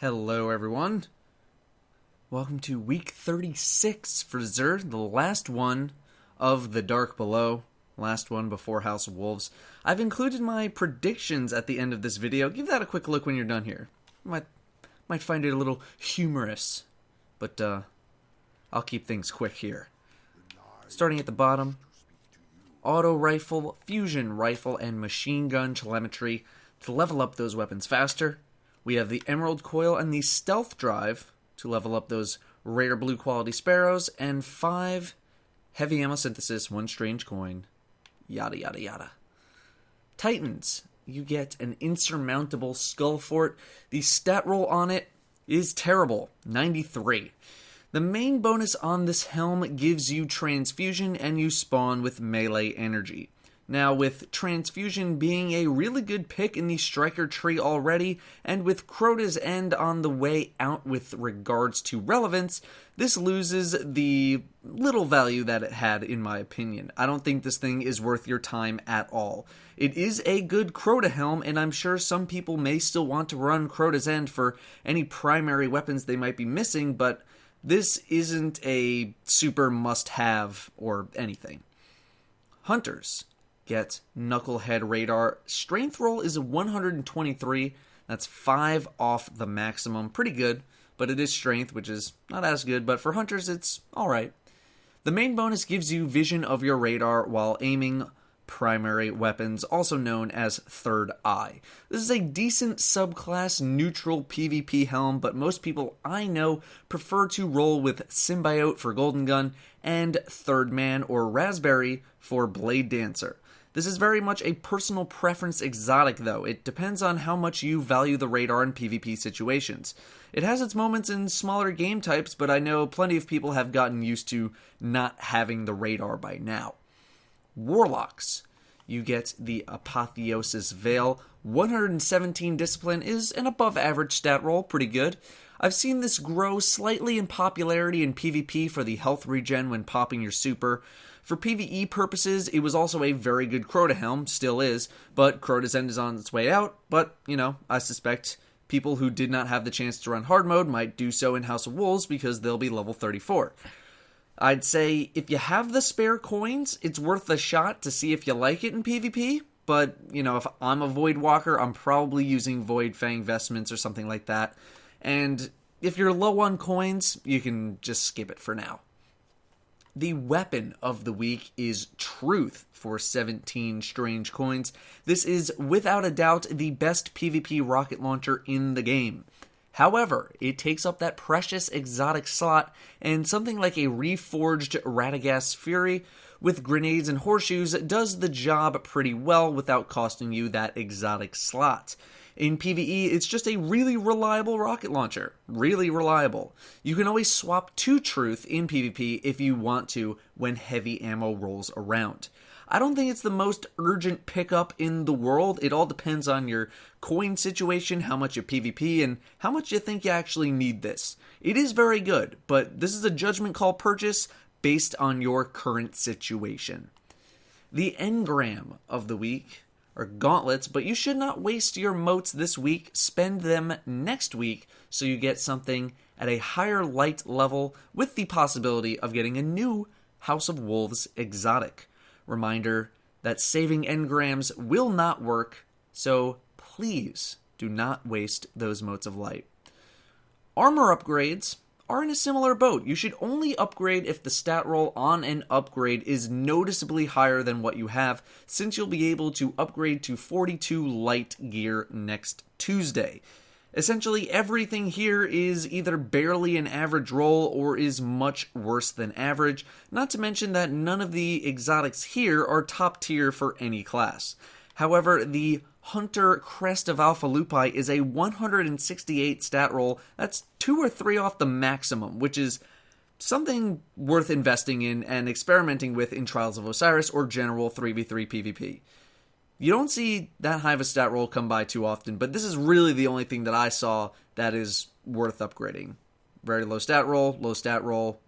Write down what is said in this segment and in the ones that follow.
Hello everyone. Welcome to week 36 for Zer, the last one of The Dark Below, last one before House of Wolves. I've included my predictions at the end of this video. Give that a quick look when you're done here. You might find it a little humorous, but I'll keep things quick here. Starting at the bottom, auto rifle, fusion rifle, and machine gun telemetry to level up those weapons faster. We have the Emerald Coil and the Stealth Drive to level up those rare blue quality sparrows, and 5 heavy ammo synthesis, 1 strange coin, yada yada yada. Titans, you get an insurmountable skull fort. The stat roll on it is terrible, 93. The main bonus on this helm gives you transfusion and you spawn with melee energy. Now, with Transfusion being a really good pick in the Striker tree already, and with Crota's End on the way out with regards to relevance, this loses the little value that it had, in my opinion. I don't think this thing is worth your time at all. It is a good Crota helm, and I'm sure some people may still want to run Crota's End for any primary weapons they might be missing, but this isn't a super must-have or anything. Hunters get Knucklehead Radar. Strength roll is 123. That's 5 off the maximum. Pretty good, but it is strength, which is not as good, but for hunters, it's alright. The main bonus gives you vision of your radar while aiming primary weapons, also known as Third Eye. This is a decent subclass neutral PvP helm, but most people I know prefer to roll with Symbiote for Golden Gun and Third Man or Raspberry for Blade Dancer. This is very much a personal preference exotic, though. It depends on how much you value the radar in PvP situations. It has its moments in smaller game types, but I know plenty of people have gotten used to not having the radar by now. Warlocks. You get the Apotheosis Veil. 117 Discipline is an above average stat roll, pretty good. I've seen this grow slightly in popularity in PvP for the health regen when popping your super. For PvE purposes, it was also a very good Crota helm, still is, but Crota's End is on its way out, but, I suspect people who did not have the chance to run hard mode might do so in House of Wolves because they'll be level 34. I'd say if you have the spare coins, it's worth a shot to see if you like it in PvP, but, if I'm a Void Walker, I'm probably using Void Fang Vestments or something like that, and if you're low on coins, you can just skip it for now. The weapon of the week is Truth for 17 strange coins. This is without a doubt the best PvP rocket launcher in the game. However, it takes up that precious exotic slot, and something like a reforged Radagast Fury with grenades and horseshoes does the job pretty well without costing you that exotic slot. In PvE, it's just a really reliable rocket launcher. Really reliable. You can always swap to Truth in PvP if you want to when heavy ammo rolls around. I don't think it's the most urgent pickup in the world. It all depends on your coin situation, how much you PvP, and how much you think you actually need this. It is very good, but this is a judgment call purchase based on your current situation. The Ngram of the week are gauntlets, but you should not waste your motes this week. Spend them next week so you get something at a higher light level with the possibility of getting a new House of Wolves exotic. Reminder that saving engrams will not work, so please do not waste those motes of light. Armor upgrades are in a similar boat. You should only upgrade if the stat roll on an upgrade is noticeably higher than what you have, since you'll be able to upgrade to 42 light gear next Tuesday. Essentially, everything here is either barely an average roll or is much worse than average, not to mention that none of the exotics here are top tier for any class. However, the Hunter Crest of Alpha Lupi is a 168 stat roll. That's 2 or 3 off the maximum, which is something worth investing in and experimenting with in Trials of Osiris or general 3v3 PvP. You don't see that high of a stat roll come by too often, but this is really the only thing that I saw that is worth upgrading. Very low stat roll, low stat roll,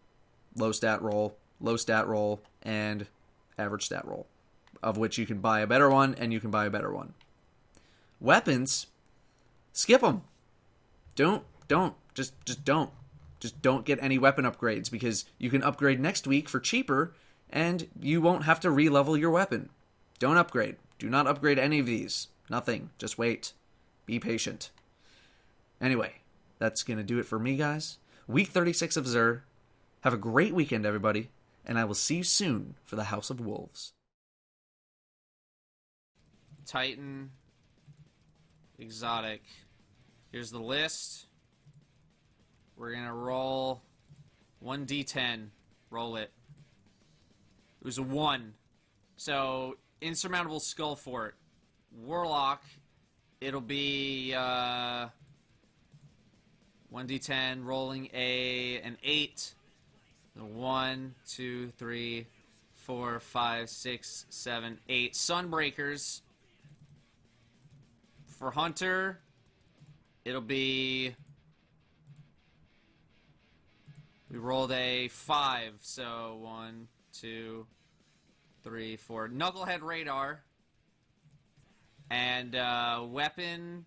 low stat roll, low stat roll, and average stat roll, of which you can buy a better one, and you can buy a better one. Weapons, skip them. Don't don't. Just don't. Just don't get any weapon upgrades, because you can upgrade next week for cheaper, and you won't have to re-level your weapon. Don't upgrade. Do not upgrade any of these. Nothing. Just wait. Be patient. Anyway, that's going to do it for me, guys. Week 36 of Xur. Have a great weekend, everybody, and I will see you soon for the House of Wolves. Titan. Exotic. Here's the list. We're going to roll 1d10. Roll it. It was a 1. So, Insurmountable Skull Fort. Warlock, it'll be 1d10, rolling an 8. 1, 2, 3, 4, 5, 6, 7, 8. Sunbreakers. For Hunter, it'll be... We rolled a 5, so 1, 2, 3, 4. Knucklehead Radar. And weapon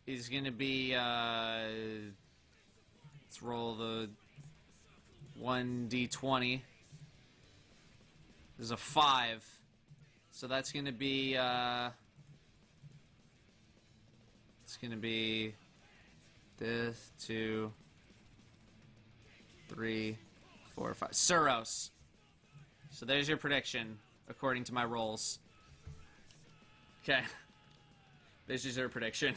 is going to be... let's roll the 1d20. There's a 5. So that's going to be... it's going to be... this, 2... 3, 4, 5. Suros. So there's your prediction, according to my rolls. Okay. There's your prediction.